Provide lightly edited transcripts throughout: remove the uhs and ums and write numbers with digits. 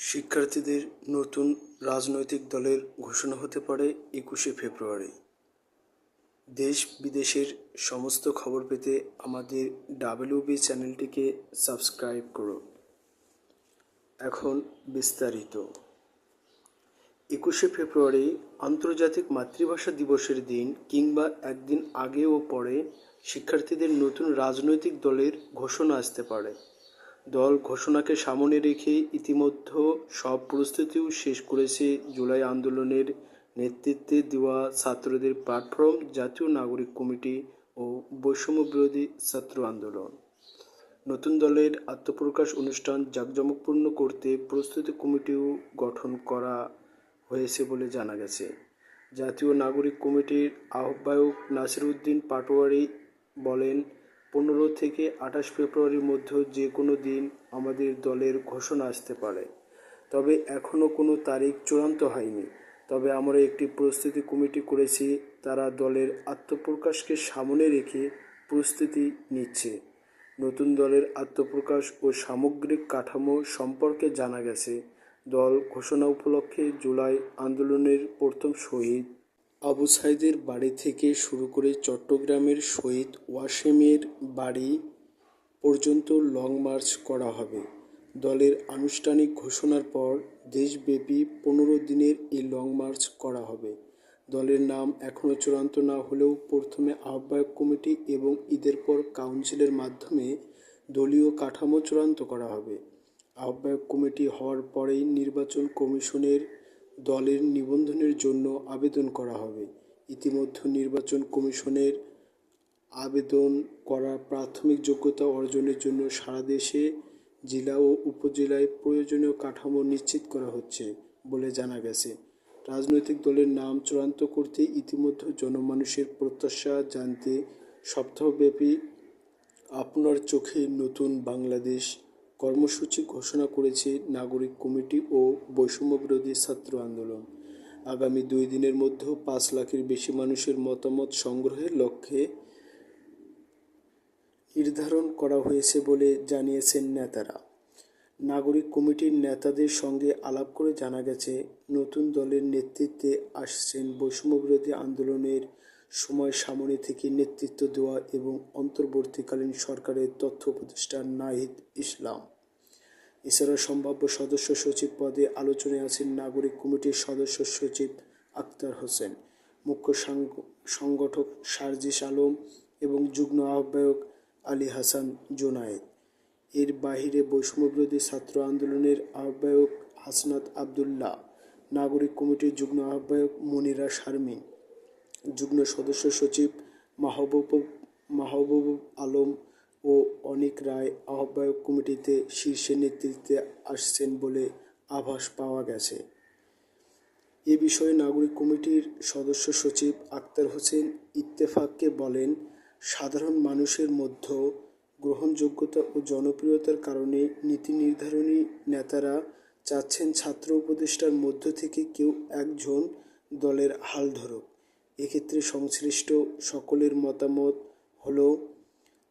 শিক্ষার্থীদের নতুন রাজনৈতিক দলের ঘোষণা হতে পারে ২১শে ফেব্রুয়ারি। দেশ বিদেশের সমস্ত খবর পেতে আমাদের WB চ্যানেলটিকে সাবস্ক্রাইব করুন। এখন বিস্তারিত। ২১শে ফেব্রুয়ারি আন্তর্জাতিক মাতৃভাষা দিবসের দিন কিংবা একদিন আগে ও পরে শিক্ষার্থীদের নতুন রাজনৈতিক দলের ঘোষণা আসতে পারে। দল ঘোষণাকে সামনে রেখে ইতিমধ্যে সব প্রস্তুতিও শেষ করেছে জুলাই আন্দোলনের নেতৃত্বে দেওয়া ছাত্রদের প্ল্যাটফর্ম জাতীয় নাগরিক কমিটি ও বৈষম্যবিরোধী ছাত্র আন্দোলন। নতুন দলের আত্মপ্রকাশ অনুষ্ঠান জাঁকজমকপূর্ণ করতে প্রস্তুতি কমিটিও গঠন করা হয়েছে বলে জানা গেছে। জাতীয় নাগরিক কমিটির আহ্বায়ক নাসির উদ্দিন পাটোয়ারি বলেন, 15 থেকে 28 ফেব্রুয়ারির মধ্যে যে কোনো দিন আমাদের দলের ঘোষণা আসতে পারে, তবে এখনও কোনো তারিখ চূড়ান্ত হয়নি। তবে আমরা একটি প্রস্তুতি কমিটি করেছি, তারা দলের আত্মপ্রকাশকে সামনে রেখে প্রস্তুতি নিচ্ছে। নতুন দলের আত্মপ্রকাশ ও সামগ্রিক কাঠামো সম্পর্কে জানা গেছে, দল ঘোষণা উপলক্ষে জুলাই আন্দোলনের প্রথম শহীদ আবু সাঈদের বাড়ি থেকে শুরু করে চট্টগ্রামের শহীদ ওয়াসেমের বাড়ি পর্যন্ত লং মার্চ করা হবে। দলের আনুষ্ঠানিক ঘোষণার পর দেশব্যাপী 15 দিনের এই লং মার্চ করা হবে। দলের নাম এখনও চূড়ান্ত না হলেও প্রথমে আহ্বায়ক কমিটি এবং ঈদের পর কাউন্সিলের মাধ্যমে দলীয় কাঠামো চূড়ান্ত করা হবে। আহ্বায়ক কমিটি হওয়ার পরেই নির্বাচন কমিশনের দলের নিবন্ধনের জন্য আবেদন করা হবে। ইতিমধ্যে নির্বাচন কমিশনের আবেদন করা প্রাথমিক যোগ্যতা অর্জনের জন্য সারা দেশে জেলা ও উপজেলায় প্রয়োজনীয় কাঠামো নিশ্চিত করা হচ্ছে বলে জানা গেছে। রাজনৈতিক দলের নাম চূড়ান্ত করতে ইতিমধ্যে জনমানুষের প্রত্যাশা জানতে সপ্তাহব্যাপী আপনার চোখে নতুন বাংলাদেশ কর্মসূচি ঘোষণা করেছে নাগরিক কমিটি ও বৈষম্যবিরোধী ছাত্র আন্দোলন। আগামী 2 দিনের মধ্যে 5 লাখের বেশি মানুষের মতামত সংগ্রহের লক্ষ্যে নির্ধারণ করা হয়েছে বলে জানিয়েছেন নেতারা। নাগরিক কমিটির নেতাদের সঙ্গে আলাপ করে জানা গেছে, নতুন দলের নেতৃত্বে আসছেন বৈষম্যবিরোধী আন্দোলনের সময় সামনে থেকে নেতৃত্ব দেওয়া এবং অন্তর্বর্তীকালীন সরকারের তথ্য উপদেষ্টা নাহিদ ইসলাম। এছাড়া সম্ভাব্য সদস্য সচিব পদে আলোচনায় আছেন নাগরিক কমিটির সদস্য সচিব আক্তার হোসেন, মুখ্য সংগঠক সার্জিস আলম এবং যুগ্ম আহ্বায়ক আলী হাসান জুনায়েদ। এর বাহিরে বৈষম্যবিরোধী ছাত্র আন্দোলনের আহ্বায়ক হাসনাত আবদুল্লাহ, নাগরিক কমিটির যুগ্ম আহ্বায়ক মনিরা শারমিন, যুগ্ম সদস্য সচিব মাহবুব আলম ও অনিক রায় আহ্বায়ক কমিটিতে শীর্ষে নেতৃত্বে আসছেন বলে আভাস পাওয়া গেছে। এ বিষয়ে নাগরিক কমিটির সদস্য সচিব আক্তার হোসেন ইত্তেফাককে বলেন, সাধারণ মানুষের মধ্যে গ্রহণযোগ্যতা ও জনপ্রিয়তার কারণে নীতি নির্ধারণী নেতারা চাচ্ছেন ছাত্র উপদেষ্টার মধ্য থেকে কেউ একজন দলের হাল ধরুক। এক্ষেত্রে সংশ্লিষ্ট সকলের মতামত হলো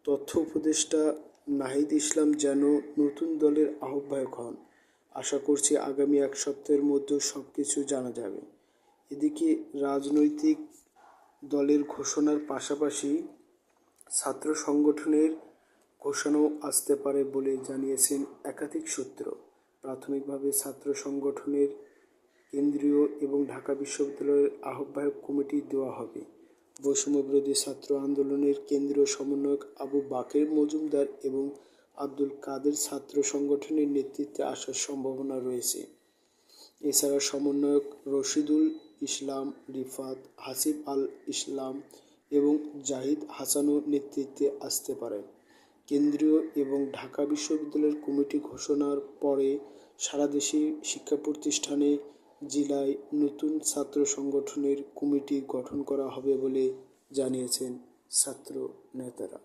তথ্য উপদেষ্টা নাহিদ ইসলাম যেন নতুন দলের আহ্বায়ক হন। আশা করছি আগামী 1 সপ্তাহের মধ্যে সব কিছু জানা যাবে। এদিকে রাজনৈতিক দলের ঘোষণার পাশাপাশি ছাত্র সংগঠনের ঘোষণাও আসতে পারে বলে জানিয়েছেন একাধিক সূত্র। প্রাথমিকভাবে ছাত্র সংগঠনের কেন্দ্রীয় এবং ঢাকা বিশ্ববিদ্যালয়ের আহ্বায়ক কমিটি দেওয়া হবে। বৈষম্যবিরোধী ছাত্র আন্দোলনের কেন্দ্রীয় সমন্বয়ক আবু বাকের মজুমদার এবং আব্দুল কাদের ছাত্র সংগঠনের নেতৃত্বে আসার সম্ভাবনা রয়েছে। এছাড়া সমন্বয়ক রশিদুল ইসলাম রিফাত, হাসিব আল ইসলাম এবং জাহিদ হাসানও নেতৃত্বে আসতে পারেন। কেন্দ্রীয় এবং ঢাকা বিশ্ববিদ্যালয়ের কমিটি ঘোষণার পরে সারা দেশে শিক্ষা প্রতিষ্ঠানে জেলায় নতুন ছাত্র সংগঠনের কমিটি গঠন করা হবে বলে জানিয়েছেন ছাত্র নেতারা।